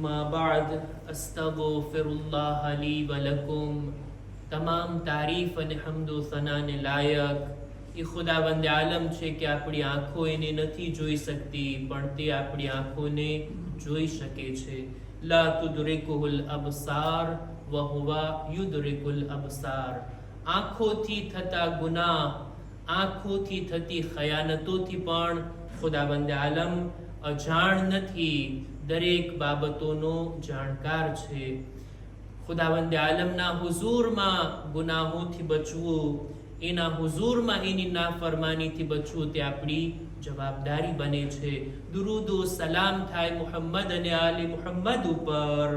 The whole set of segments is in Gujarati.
अम्मा बाद अस्तगफिरुल्लाह ली व लकुम। तमाम तारीफ અને હમદો સનાને લાયક એ ખુદાવંદ આલમ છે કે આપણી આંખો એને નથી જોઈ શકતી પણ તે આપણી આંખોને જોઈ શકે છે। લા તુદરિકુલ અબસાર વ હુવા યુદરિકુલ અબસાર। આંખોથી થતા ગુનાહ, આંખોથી થતી ખયાનતોથી પણ ખુદાવંદ આલમ અજાણ નથી, દરેક બાબતોનો જાણકાર છે। ખુદાવંદ આલમના હુઝૂરમાં ગુનાહોથી બચવું, એના હુઝૂરમાં એની નાફરમાનીથી બચવું તે આપણી જવાબદારી બને છે। દુરૂદ ઓ સલામ થાય મુહમ્મદ અને આલે મુહમ્મદ ઉપર।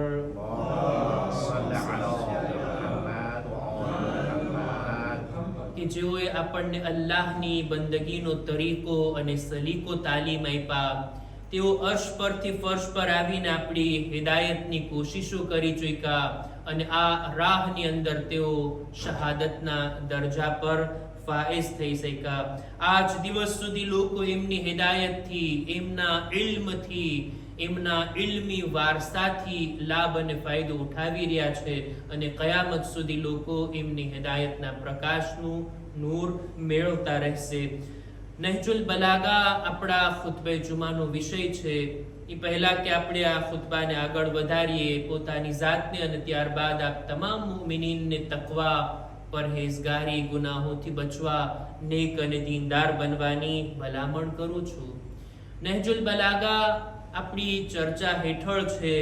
કે જેઓએ આપણને અલ્લાહની બંદગીનો તરીકો અને સલીકો તાલીમ આપ્યા, તેઓ અર્શ પરથી ફર્શ પર આવીને આપણી હિદાયતની કોશિશો કરી ચૂક્યા અને આ રાહની અંદર તેઓ શહાદતના દરજા પર ફાઈઝ થઈ શક્યા। આજ દિવસ સુધી લોકો એમની હિદાયતથી, એમના ઇલ્મથી, એમના ઇલ્મી વારસાથી લાભ અને ફાયદો ઉઠાવી રહ્યા છે અને કયામત સુધી લોકો એમની હિદાયતના પ્રકાશનું નૂર મેળવતા રહેશે। નહજુલ બલાગા આપણા ખુતબે જુમાનો વિષય છે। એ પહેલા કે આપણે આ ખુતબાને આગળ વધારીએ, પોતાની જાતને અને ત્યારબાદ આપ તમામ મુમિનીનને તકવા, પરહેઝગારી, ગુનાહોથી બચવા, નેક અને દીનદાર બનવાની ભલામણ કરું છું। નહજુલ બલાગા આપણી ચર્ચા હેઠળ છે।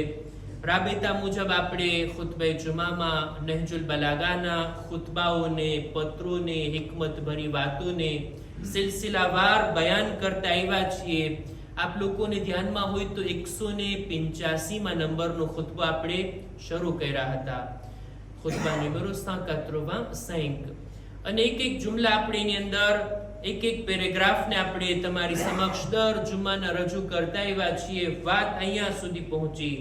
રાબેતા મુજબ આપણે ખુતબે જુમામાં નહજુલ બલાગાના ખુતબાઓને, પત્રોને, હિકમત ભરી વાતોને સિલસિલાવાર બયાન કરતા આવ્યા છીએ। આપ લોકોને ધ્યાનમાં હોય તો 185માં નંબરનો ખુતબો આપણે શરૂ કર્યા હતા, ખુતબા નંબર 185 અને એક એક જુમલા આપણે એની અંદર એક એક પેરેગ્રાફને આપણે તમારી સમક્ષ દર જુમાના રજૂ કરતા આવ્યા છીએ। વાત અહીંયા સુધી પહોંચી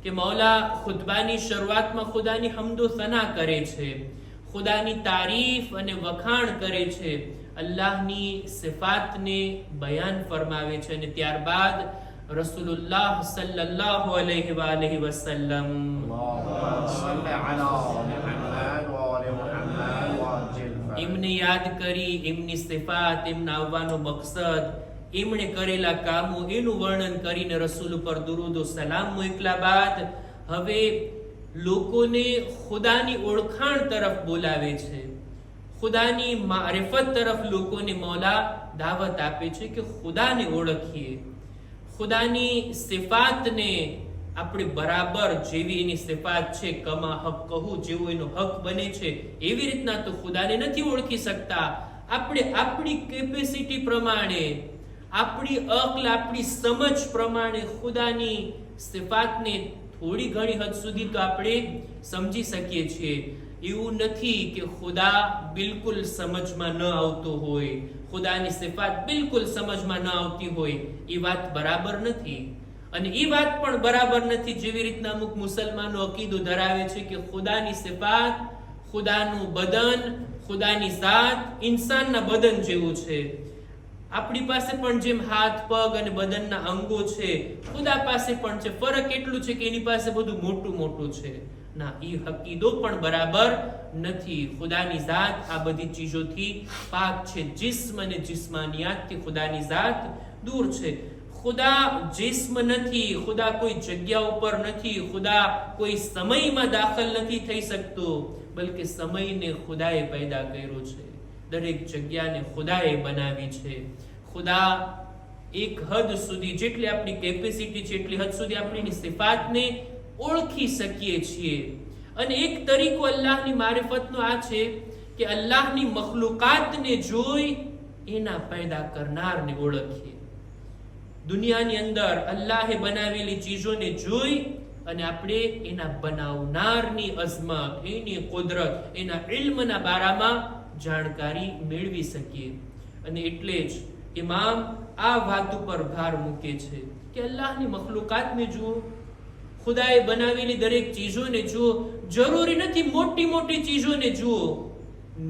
કે મૌલા ખુતબાની શરૂઆતમાં ખુદાની હમદો સના કરે છે, ખુદાની તારીફ અને વખાણ કરે છે, અલ્લાહની સિફાતને બયાન ફરમાવે છે અને ત્યારબાદ રસૂલુલ્લાહ સલ્લલ્લાહુ અલૈહિ વસલ્લમ એમને યાદ કરી, એમની સિફાત, એમના આવવાનો મકસદ, એમણે કરેલા કામો, એનું વર્ણન કરીને રસૂલ ઉપર દુરૂદ ઓ સલામ મોકલ્યા બાદ હવે લોકોને ખુદાની ઓળખાણ તરફ બોલાવે છે, ખુદાની મારિફત તરફ લોકોને મૌલા દાવત આપે છે કે ખુદાને ઓળખીએ, ખુદાની સિફાતને આપણે બરાબર જેવી એની સિફાત છે, કમા હક કહું, જેવો એનો હક બને છે એવી રીતના તો ખુદાને નથી ઓળખી શકતા। આપણે આપણી કેપેસિટી પ્રમાણે, આપણી અક્લ, આપણી સમજ પ્રમાણે ખુદાની સિફાતને થોડી ઘણી હદ સુધી તો આપણે સમજી શકીએ છીએ। એવું નથી કે ખુદા બિલકુલ સમજમાં ન આવતો હોય, ખુદાની સિફાત બિલકુલ સમજમાં ન આવતી હોય, એ વાત બરાબર નથી। અને એ વાત પણ બરાબર નથી જેવી રીતના અમુક મુસલમાનો અકીદો ધરાવે છે કે ખુદાની સિફાત, ખુદાનું બદન, ખુદાની જાત ઇન્સાનના બદન જેવું છે। આપણી પાસે પણ જેમ હાથ, પગ અને બદનના અંગો છે, ખુદા પાસે પણ છે। ફરક એટલું છે કે એની પાસે બધું મોટું મોટું છે। ના, એ હકીદો પણ બરાબર નથી। ખુદાની જાત આ બધી ચીજોથી પાક છે, જિસ્મ અને જિસ્માનિયાતથી ખુદાની જાત દૂર છે। ખુદા જિસ્મ નથી, ખુદા કોઈ જગ્યા ઉપર નથી, ખુદા કોઈ સમયમાં દાખલ નથી થઈ શકતો, બલકે સમયને ખુદાએ પેદા કર્યો છે, દરેક જગ્યાને ખુદાએ બનાવી છે। ખુદા એક હદ સુધી, જેટલી આપણી કેપેસિટી છે એટલી હદ સુધી આપણે એની સિફાતને ઓળખી શકીએ છીએ। અને એક તરીકો અલ્લાહની મારિફતનો આ છે કે અલ્લાહની મખલુકાતને જોઈ એના પેદા કરનારને ઓળખીએ। દુનિયાની અંદર અલ્લાહે બનાવેલી ચીજોને જોઈ અને આપણે એના બનાવનારની અઝમત, એની કુદરત, એના ઇલ્મના બારામાં જાણકારી મેળવી શકીએ। અને એટલે જ ઇમામ આ વાત ઉપર ભાર મૂકે છે કે અલ્લાહની મખલુકાતને જુઓ, ખુદાએ બનાવેલી દરેક ચીજોને જુઓ। જરૂરી નથી મોટી મોટી ચીજોને જુઓ,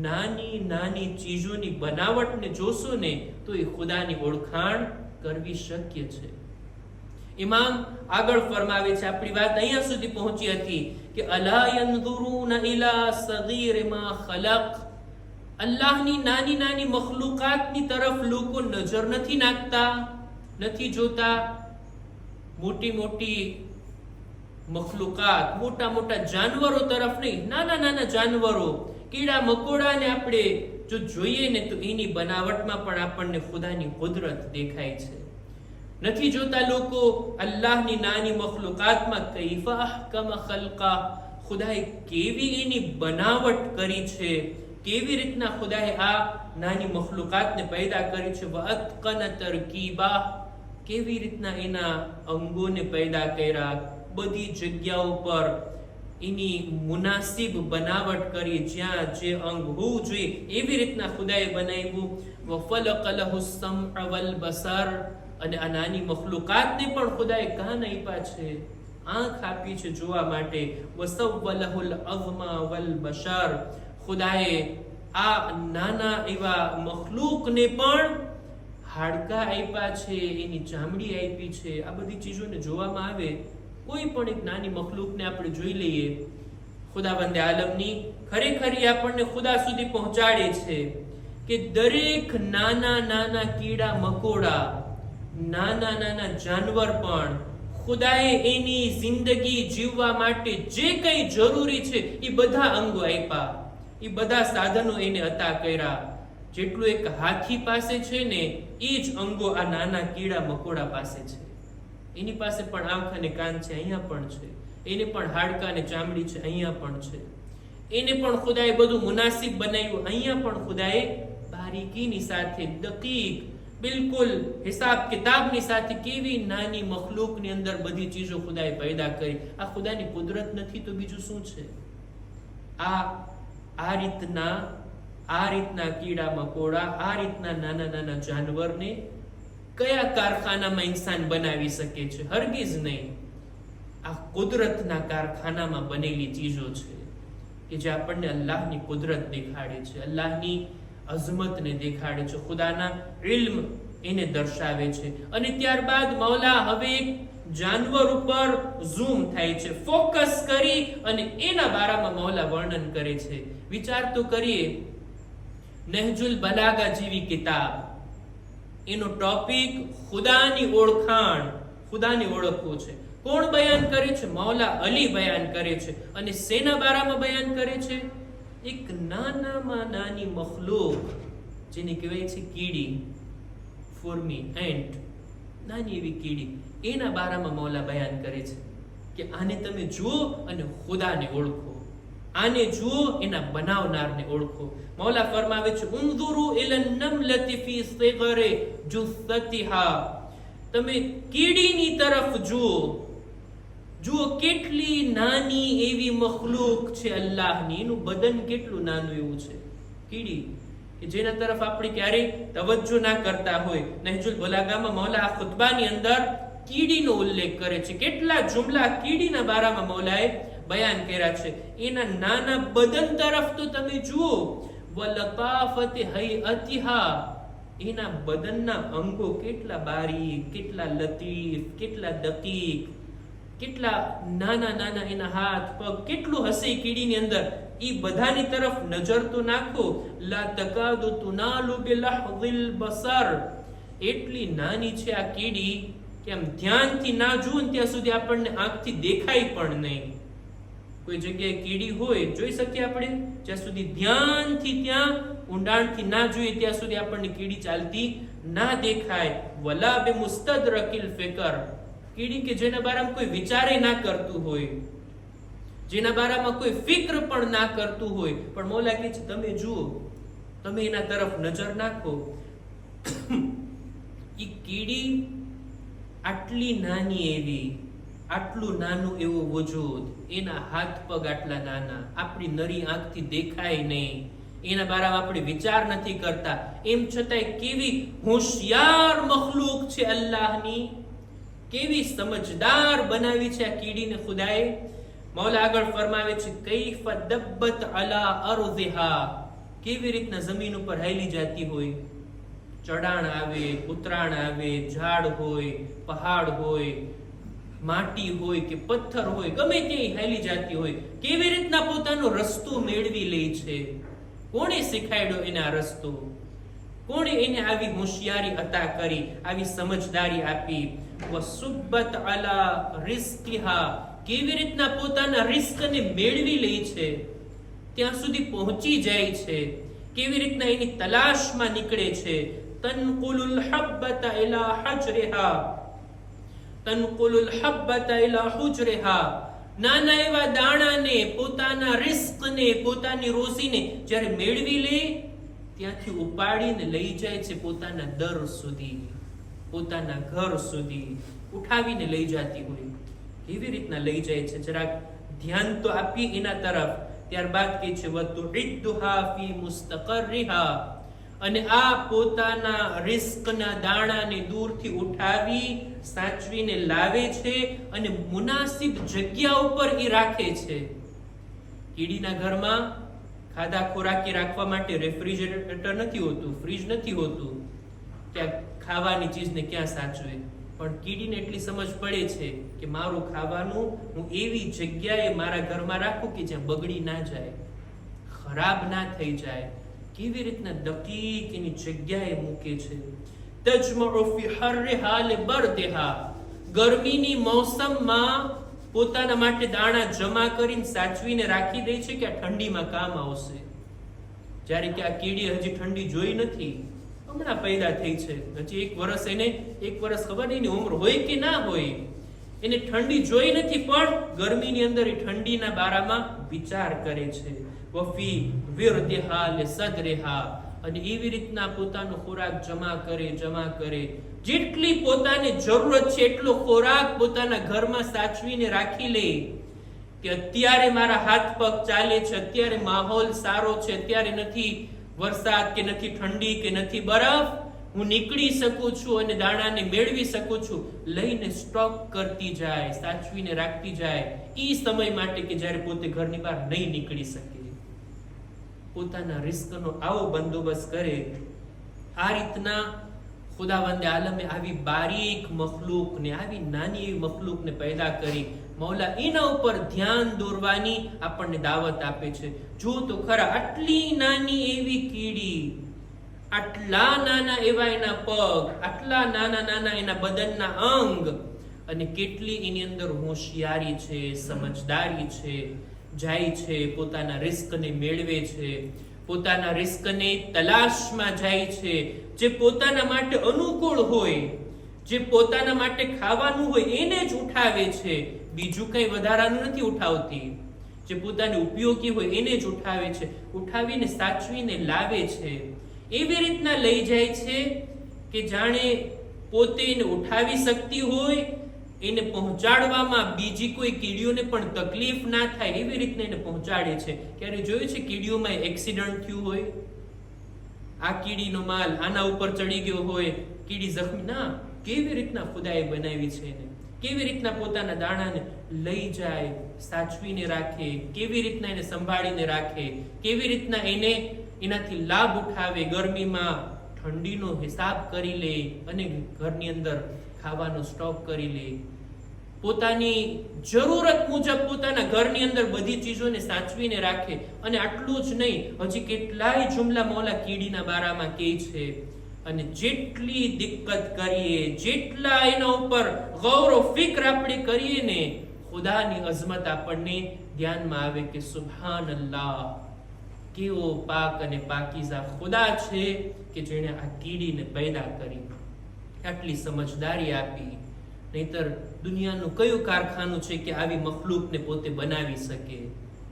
નાની નાની ચીજોની બનાવટને જોશો ને તો એ ખુદાની ઓળખાણ કરવી શક્ય છે। ઇમામ આગળ ફરમાવે છે, આપણી વાત અહીંયા સુધી પહોંચી હતી કે અલા યંદુરુના ઇલા સગીર મા ખલક, અલ્લાહની નાની નાની મખલુકાતની તરફ લોકો નજર નથી નાખતા, નથી જોતા. મોટી મોટી મખલુકાત, મોટા મોટા જાનવરો તરફ નહીં, નાના નાના જાનવરો, કીડા મકોડાને આપણે જો જોઈએ ને તો એની બનાવટમાં પણ આપણને ખુદાની કુદરત દેખાય છે. નથી જોતા લોકો અલ્લાહની નાની મખલુકાતમાં કૈફા અહકમ ખલ્કા, ખુદાએ કેવી એની બનાવટ કરી છે, કેવી રીતના ખુદાએ આ નાની મખલુકાતને પેદા કરી છે. વઅત્કન તરકીબા, કેવી રીતના એના અંગોને પેદા કર્યા, બધી જગ્યાઓ પર એની મુનાસિબ બનાવટ કરી, જ્યાં જે અંગ હોવું જોઈએ એવી રીતના ખુદાએ બનાવ્યું. વફલક લહુ સમઅ વલ બસર, અને આ નાની મખલુકાતને પણ ખુદાએ કાન આપ્યા છે, આંખ આપી છે જોવા માટે. વસવ્વલહુલ અઝ્મા વલ બશર, ખુદાએ આ નાના એવા મખલુકને પણ હાડકા આપ્યા છે, એની ચામડી આપી છે. આ બધી ચીજોને જોવામાં આવે, કોઈ પણ એક નાની મખલુકને આપણે જોઈ લઈએ, ખુદાવંદે આલમની ખરેખર આપણને ખુદા સુધી પહોંચાડે છે કે દરેક નાના નાના કીડા મકોડા, નાના નાના જાનવર પણ ખુદાએ એની જિંદગી જીવવા માટે જે કંઈ જરૂરી છે એ બધા અંગો આપ્યા, એ બધા સાધનો એને અતા કર્યા. જેટલું એક હાથી પાસે છે ને એ જ અંગો આ નાના કીડા મકોડા પાસે છે. એની પાસે પણ આંખ અને કાન છે, અહીંયા પણ છે. એને પણ હાડકા અને ચામડી છે, અહીંયા પણ છે. એને પણ ખુદાએ બધું મુનાસિબ બનાવ્યું, અહીંયા પણ ખુદાએ બારીકીની સાથે, દકીક, બિલકુલ હિસાબ કિતાબની સાથે કેવી નાની મખલૂકની અંદર બધી ચીજો ખુદાએ પેદા કરી. આ ખુદાની કુદરત નથી તો બીજું શું છે? આ રીતના કીડા મકોડા, આ રીતના નાના નાના જાનવરને કયા કારખાનામાં ઇન્સાન બનાવી શકે છે? હરગીઝ નહીં. આ કુદરતના કારખાનામાં બનેલી ચીજો છે કે જે આપણને અલ્લાહની કુદરત દેખાડે છે, અલ્લાહની અઝમતને દેખાડે છે, ખુદાના ઇલ્મ એને દર્શાવે છે. અને ત્યારબાદ મૌલા હવે એક જાનવર ઉપર ઝૂમ થાય છે, ફોકસ કરી અને એના બારામાં મૌલા વર્ણન કરે છે. વિચાર તો કરીએ, નહજુલ બલાગા જેવી કિતાબ, એનો ટોપિક ખુદાની ઓળખાણ, ખુદાને ઓળખવું છે. કોણ બયાન કરે છે? મૌલા અલી બયાન કરે છે. અને શેના બારામાં બયાન કરે છે? એક નાનામાં નાની મખલૂક જેને કહેવાય છે કીડી, ફોર્મી, એન્ટ, નાની એવી કીડી, એના બારામાં મૌલા બયાન કરે છે કે આને તમે જુઓ અને ખુદાને ઓળખો, આને જુઓ, એના બનાવનારને ઓળખો. મૌલા ફરમાવે છે, ઉન્ઝુરુ ઇલન નમલતિ ફી સિગરે જુસ્સતિહા, તમે કીડીની તરફ જુઓ કેટલી નાની એવી મખલૂક છે અલ્લાહની, એનું બદન કેટલું નાનું એવું છે. કીડી કે જેના તરફ આપણે ક્યારેય તવજ્જો ના કરતા હોય. નહજુલ બલાગામાં મૌલા આ ખુતબાની અંદર કીડીનો ઉલ્લેખ કરે છે. કેટલા જુમલા કીડીના બારામાં મૌલાએ બયાન કર્યા છે. એના નાના બદન તરફ તો તમે જુઓ, વલતાફત હૈઅતિહા, એના બદનના અંગો કેટલા બારીક, કેટલા લતીફ, કેટલા દકીક, કેટલા નાના નાના એના હાથ પગ, કેટલું હશે કીડીની અંદર. ઈ બધાની તરફ નજર તો નાખો, લા તકાદુ તુનાલુ બિલહઝિલ બસર, એટલી નાની છે આ કીડી કે આમ ધ્યાનથી ના જુઓ ને ત્યાં સુધી આપણને આંખથી દેખાય પણ નહીં. કોઈ જગ્યાએ કીડી હોય જોઈ શકીએ આપણે, જ્યાં સુધી ધ્યાનથી ત્યાં ઊંડાણથી ના જોઈએ ત્યાં સુધી આપણને કીડી ચાલતી ના દેખાય. વલા બિ મુસ્તદરકિલ ફિકર, કીડી કે જેના બારામાં કોઈ વિચારે ના કરતું હોય, જેના બારામાં કોઈ ફિક્ર પણ ના કરતું હોય, પણ મૌલા કહે છે તમે જુઓ, તમે એના તરફ નજર નાખો. ઈ કીડી આટલી નાની એવી, આટલું નાનું એવું વજૂદ, એના હાથ પગ આટલા નાના, આપણી નરી આંખથી દેખાય નહીં, એના બારામાં આપણે વિચાર નથી કરતા, એમ છતાંય કેવી હોશિયાર મખલૂક છે અલ્લાહની, કેવી સમજદાર બનાવી છે આ કીડીને ખુદાએ. મૌલા આગળ ફરમાવે છે, કૈફ દબ્બત અલા અરઝિહા, કેવી રીતના જમીન ઉપર હાલી જતી હોય, ચડાણ આવે, ઉતરાણ આવે, ઝાડ હોય, પહાડ હોય, માટી હોય કે પથ્થર હોય, ગમે તે હેલી જાતી હોય, કેવી રીતના પોતાનો રસ્તો મેળવી લે છે? કોણે શીખાડ્યો એને આ રસ્તો? કોણે એને આવી હોશિયારી અતા કરી, આવી સમજદારી આપી? વસુબ્બત અલા રિઝ્કિહા, કેવી રીતના પોતાના રિસ્કને મેળવી લે છે, ત્યાં સુધી પહોંચી જાય છે, કેવી રીતના એની તલાશમાં નીકળે છે. તનકુલુલ હબ્બતા ઇલા હજરિહા, તનકુલુલ હબ્બતા ઇલા હુજરિહા, નાના એવા દાણાને, પોતાના રિસ્કને, પોતાની રોજીને જ્યારે મેળવી લે ત્યાંથી ઉપાડીને લઈ જાય છે પોતાના દર સુધી, પોતાના ઘર સુધી ઉઠાવીને લઈ જતી હોય. કેવી રીતના લઈ જાય છે જરાક ધ્યાન તો આપીએ એના તરફ. ત્યારબાદ કહે છે વતુઇદ્દુહા ફી મુસ્તકરિહા, અને આ પોતાના રિસ્કના દાણાને દૂરથી ઉઠાવી સાચવીને લાવે છે અને મુનાસિબ જગ્યા ઉપર એ રાખે છે. કીડીના ઘરમાં ખાધા ખોરાકી રાખવા માટે રેફ્રિજરેટર નથી હોતું, ફ્રીજ નથી હોતું, ત્યાં ખાવાની ચીજને ક્યાં સાચવે? પણ કીડીને એટલી સમજ પડે છે કે મારું ખાવાનું હું એવી જગ્યાએ મારા ઘરમાં રાખું કે જ્યાં બગડી ના જાય, ખરાબ ના થઈ જાય. કેવી રીતના દકીક એની જગ્યાએ મૂકે છે. તજમઉ ફી હર્રિહા લિબર્દિહા, ગરમીની મોસમમાં પોતાના માટે દાણા જમા કરીને સાચવીને રાખી દે છે કે આ ઠંડીમાં કામ આવશે. જ્યારે કે આ કીડી હજી ઠંડી જોઈ નથી, હમણાં પેદા થઈ છે, હજી 1 વર્ષ, એને 1 વર્ષ ખબર નહીં એની ઉંમર હોય કે ના હોય, એને ઠંડી જોઈ નથી, પણ ગરમીની અંદર એ ઠંડીના બારામાં વિચાર કરે છે. વફી વિરદિહા લિસદરિહા, અને એવી રીતના પોતાનો ખોરાક જમા કરે, જેટલી પોતાને જરૂરત છે એટલો ખોરાક પોતાના ઘરમાં સાચવીને રાખી લે કે અત્યારે મારા હાથ પગ ચાલે છે, અત્યારે માહોલ સારો છે, અત્યારે નથી વરસાદ કે નથી ઠંડી કે નથી બરફ, હું નીકળી શકું છું અને દાણાને મેળવી શકું છું. લઈને સ્ટોક કરતી જાય, સાચવીને રાખતી જાય એ સમય માટે કે જ્યારે પોતે ઘરની બહાર નહીં નીકળી શકે. પોતાના રિસ્કનો આવો બંદોબસ્ત કરે. આ રીતના ખુદાવંદે આલમે આવી બારીક મખલૂકને, આવી નાની એવી મખલૂકને પેદા કરી. મૌલા એના ઉપર ધ્યાન દોરવાની આપણને દાવત આપે છે. જો તો ખરા, આટલી નાની એવી કીડી, આટલા નાના એવા એના પગ, આટલા નાના એના બદનના અંગ, અને કેટલી એની અંદર હોશિયારી છે, સમજદારી છે. જાય છે, પોતાના રિસ્કને મેળવે છે, પોતાના રિસ્કને તલાશમાં જાય છે. જે પોતાના માટે અનુકૂળ હોય, જે પોતાના માટે ખાવાનું હોય એને જ ઉઠાવે છે, બીજું કઈ વધારાનું નથી ઉઠાવતી. જે પોતાને ઉપયોગી હોય એને જ ઉઠાવે છે, ઉઠાવીને સાચવીને લાવે છે. એવી રીતના લઈ જાય છે કે જાણે પોતે એને ઉઠાવી શકતી હોય, એને પહોંચાડવામાં બીજી કોઈ કીડીઓને પણ તકલીફ ના થાય એવી રીતના એને પહોંચાડે છે. ક્યારે જોયું છે કીડીઓમાં એક્સિડન્ટ થયું હોય, આ કીડીનો માલ આના ઉપર ચડી ગયો હોય, કીડી જખમી ના, કેવી રીતના ખુદાએ બનાવી છે એને, કેવી રીતના પોતાના દાણાને લઈ જાય, સાચવીને રાખે, કેવી રીતના એને સંભાળીને રાખે, કેવી રીતના એને એનાથી લાભ ઉઠાવે. ગરમીમાં ઠંડીનો હિસાબ કરી લે અને ઘરની અંદર ખાવાનો સ્ટોક કરી લે. પોતાની જરૂરત મુજબ પોતાના ઘરની અંદર બધી ચીજોને સાચવીને રાખે. અને આટલું જ નહીં, હજી કેટલાય જુમલા મૌલા કીડીના બારામાં કહે છે. અને જેટલી દિક્કત કરીએ, જેટલા એના ઉપર ગૌર ફિક્ર આપણે કરીએ ને, ખુદાની અઝમત આપણને ધ્યાનમાં આવે કે સુબહાનલ્લાહ, કેવો પાક અને પાકીઝા ખુદા છે કે જેણે આ કીડીને પેદા કરી, આટલી સમજદારી આપી. નહીતર દુનિયાનું કયું કારખાનું છે કે આવી મખલૂકને પોતે બનાવી શકે,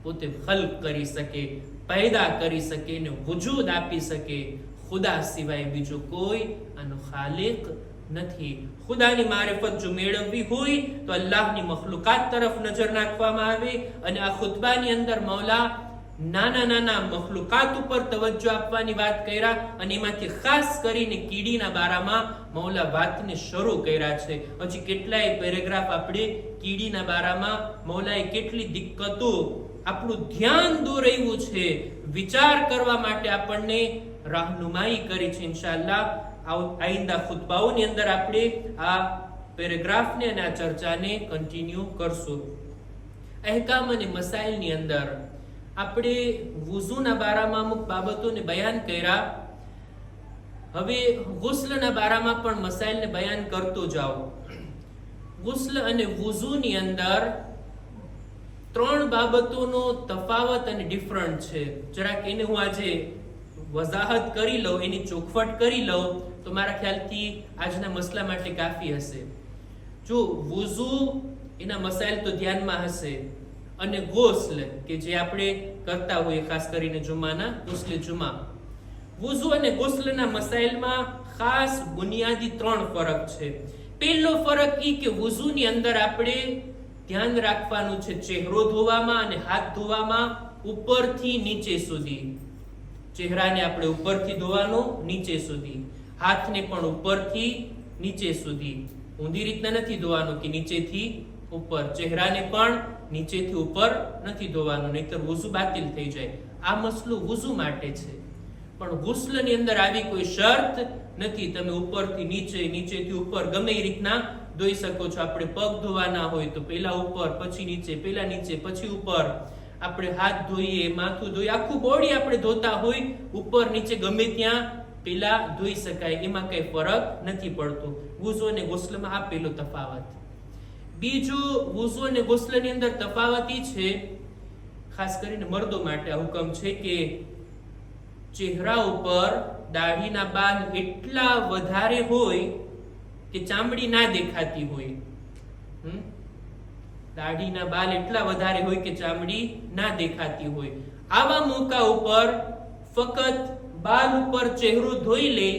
પોતે ખલ્ક કરી શકે, પેદા કરી શકે ને વજૂદ આપી શકે? ખુદા સિવાય બીજો કોઈ આનો ખાલિક નથી. ખુદાની મારિફત જો મેળવવી હોય તો અલ્લાહની મખલુકાત તરફ નજર નાખવામાં આવે. અને આ ખુતબાની અંદર મૌલા નાના મખલુકાત ઉપર તવજ્જો આપવાની વાત કર્યા, અને એમાંથી ખાસ કરીને કીડીના બારામાં મૌલા વાતને શરૂ કર્યા છે. હજી કેટલાય પેરેગ્રાફ આપણે કીડીના બારામાં મૌલાએ કેટલી દિક્કતો, આપણું ધ્યાન દોરાવ્યું છે, વિચાર કરવા માટે આપણને રાહનુમાઈ કરી છે. ઇન્શાઅલ્લાહ આઈંદા ખુતબાઓની અંદર આપણે આ પેરેગ્રાફને અને આ ચર્ચાને કન્ટિન્યુ કરશું. અહેકામ અને મસાઇલની અંદર આપણે વુઝુના બારામાં અમુક બાબતોને બયાન કર્યા. હવે ગુસ્લના બારામાં પણ મસાઇલને બયાન કરતો જાઓ. ગુસ્લ અને વુઝુની અંદર 3 બાબતોનો તફાવત અને ડિફરન્ટ છે. જરાક એને હું આજે વજાહત કરી લઉં, એની ચોખવટ કરી લઉં તો મારા ખ્યાલથી આજના મસલા માટે કાફી હશે. જો વુઝુ એના મસાઇલ તો ધ્યાનમાં હશે, અને ગોસ્લ કે જે આપણે કરતા હોઈએ ખાસ કરીને જુમાના ગુસ્લ જુમા. વુઝુ અને ગુસ્લના મસાઇલમાં ખાસ બુનિયાદી 3 ફરક છે. પહેલો ફરક એ કે વુઝુની અંદર આપણે ધ્યાન રાખવાનું છે ચહેરો ધોવામાં અને હાથ ધોવામાં ઉપરથી નીચે સુધી. ચહેરાને આપણે ઉપરથી ધોવાનો નીચે સુધી, હાથને પણ ઉપરથી નીચે સુધી. ઊંધી રીતના નથી ધોવાનું કે નીચેથી ઉપર. ચહેરાને પણ નીચેથી ઉપર નથી ધોવાનું, નહીતર વુઝુ બાતિલ થઈ જાય. આ મસલો વુઝુ માટે છે. પણ ગુસ્લની અંદર આવી કોઈ શરત નથી. તમે ઉપરથી નીચે, નીચેથી ઉપર ગમે એ રીતના ધોઈ શકો છો. આપણે પગ ધોવાના હોય તો પહેલા ઉપર, પછી નીચે, પહેલા નીચે, પછી ઉપર. આપણે હાથ ધોઈએ, માથું ધોઈએ, આખું બોડી આપણે ધોતા હોય ઉપર નીચે ગમે ત્યાં પેલા ધોઈ શકાય. એમાં કઈ ફરક નથી પડતો. વુઝુ અને ગુસ્લમાં આ પહેલો તફાવત. બીજો, વુઝુ અને ગુસ્લની અંદર તફાવત એ છે, ખાસ કરીને મર્દો માટે આ હુકમ છે કે ચહેરા ઉપર દાઢીના બાલ એટલા વધારે હોય કે ચામડી ના દેખાતી હોય. દાઢીના બાલ એટલા વધારે હોય કે ચામડી ના દેખાતી હોય. આવા મોકા ઉપર ફક્ત બાલ ઉપર ચહેરો ધોઈ લે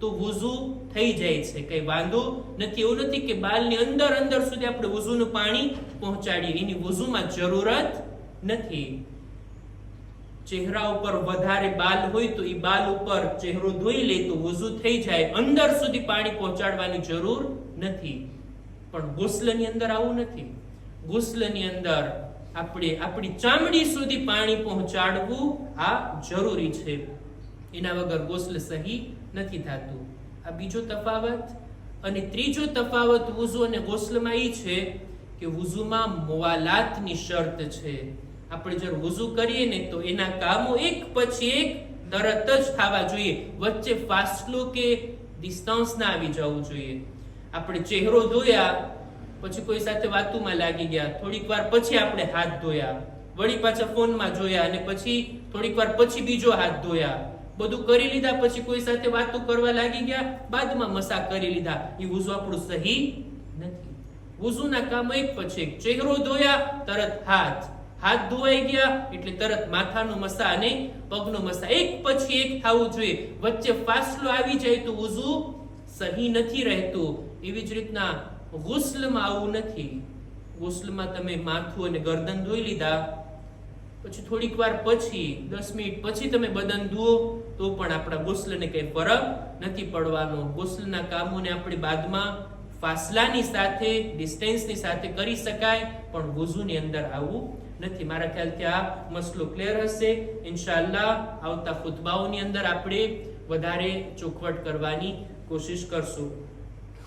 તો વુઝુ થઈ જાય છે, કઈ વાંધો નથી. એવું નથી કે બાલની અંદર અંદર સુધી આપણે વુઝુનું પાણી પહોંચાડીએ, એની વુઝુમાં જરૂરત નથી. ચહેરા ઉપર વધારે બાલ હોય તો એ બાલ ઉપર ચહેરો ધોઈ લે તો વુઝુ થઈ જાય, અંદર સુધી પાણી પહોંચાડવાની જરૂર નથી. પણ ગુસ્લની અંદર આવું નથી. ગુસ્લની અંદર આપણે આપણી ચામડી સુધી પાણી પહોંચાડવું આ જરૂરી છે. એના વગર ગુસ્લ સહી નથી થતું. આ બીજો તફાવત. અને ત્રીજો તફાવત વુઝુ અને ગુસ્લમાં એ છે કે વુઝુમાં મુવાલાતની શરત છે. આપણે જ્યારે વુઝુ કરીએ ને તો એના કામો એક પછી એક તરત જ થવા જોઈએ. વચ્ચે ફાસલો કે ડિસ્ટન્સ ના આવી જવું જોઈએ. આપણે ચહેરો ધોયા પછી કોઈ સાથે વાતોમાં લાગી ગયા, થોડીક વાર પછી આપણે હાથ ધોયા, વળી પાછા ફોનમાં જોયા, અને પછી થોડીક વાર પછી બીજો હાથ ધોયા. બધું કરી લીધા પછી કોઈ સાથે વાતો કરવા લાગી ગયા, બાદમાં મસા કરી લીધા. એ વુઝુ આપણું સહી નથી. વુઝુના કામ એક પછી એક. ચહેરો ધોયા તરત હાથ, હાથ ધોવાઈ ગયા એટલે તરત માથાનો મસા અને પગનો મસા, એક પછી એક થવું જોઈએ. વચ્ચે ફાસલો આવી જાય તો વુઝુ સહી નથી રહેતું. એવી જ રીતના ગુસ્લમાં આવું નથી. ગુસ્લમાં તમે માથું અને ગરદન ધોઈ લીધા, પછી થોડીક વાર પછી 10 મિનિટ પછી તમે બદન ધુઓ તો પણ આપણા ગુસ્લને કઈ ફરક નથી પડવાનો. ગુસ્લના કામોને આપણે બાદમાં ફાસલાની સાથે, ડિસ્ટન્સની સાથે કરી શકાય, પણ વુઝુની અંદર આવું નથી. મારા ખ્યાલથી આ મસલો ક્લિયર હશે. ઇન્શાઅલ્લાહ આવતા ખુતબાઓની અંદર આપણે વધારે ચોખવટ કરવાની કોશિશ કરશું.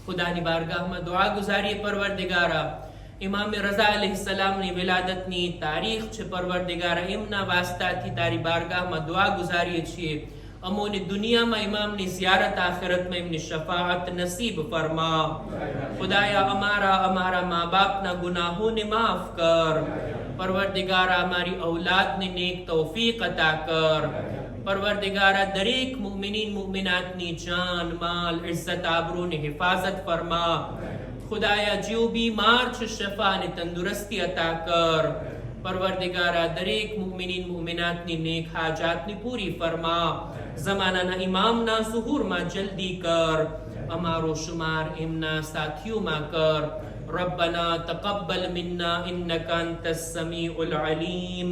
ખુદાની બારગાહમાં દુઆ ગુજારીએ, પરવરદિગારા ઇમામ રઝા અલૈહિસ્સલામની વિલાદતની તારીખ છે. પરવરદિગારા એમના વાસ્તાથી તારી બારગાહમાં દુઆ ગુજારીએ છીએ. અમોને દુનિયામાં ઇમામની ઝિયારત, આખિરતમાં એમની શફાઅત નસીબ ફરમા. ખુદાયા અમારા મા બાપના ગુનાહોને માફ કર. પરવરદિગારા અમારી ઔલાદને નેક તૌફીક અતા કર. પરવરદિગારા દરેક મુમિનીન મુમિનાતની જાન, માલ, ઇઝ્ઝત, આબરૂની હિફાજત ફરમા. ખુદાયા જેઓ બીમાર છે શફા અને તંદુરસ્તી અતા કર. પરવરદિગારા દરેક મુમિનીન મુમિનાતની નેક હાજાતની પૂરી ફરમા. ઝમાનાના ઇમામના ઝુહુરમાં જલ્દી કર. અમારો શુમાર એમના સાથીઓમાં કર. ربنا تقبل منا إنك أنت السميع العليم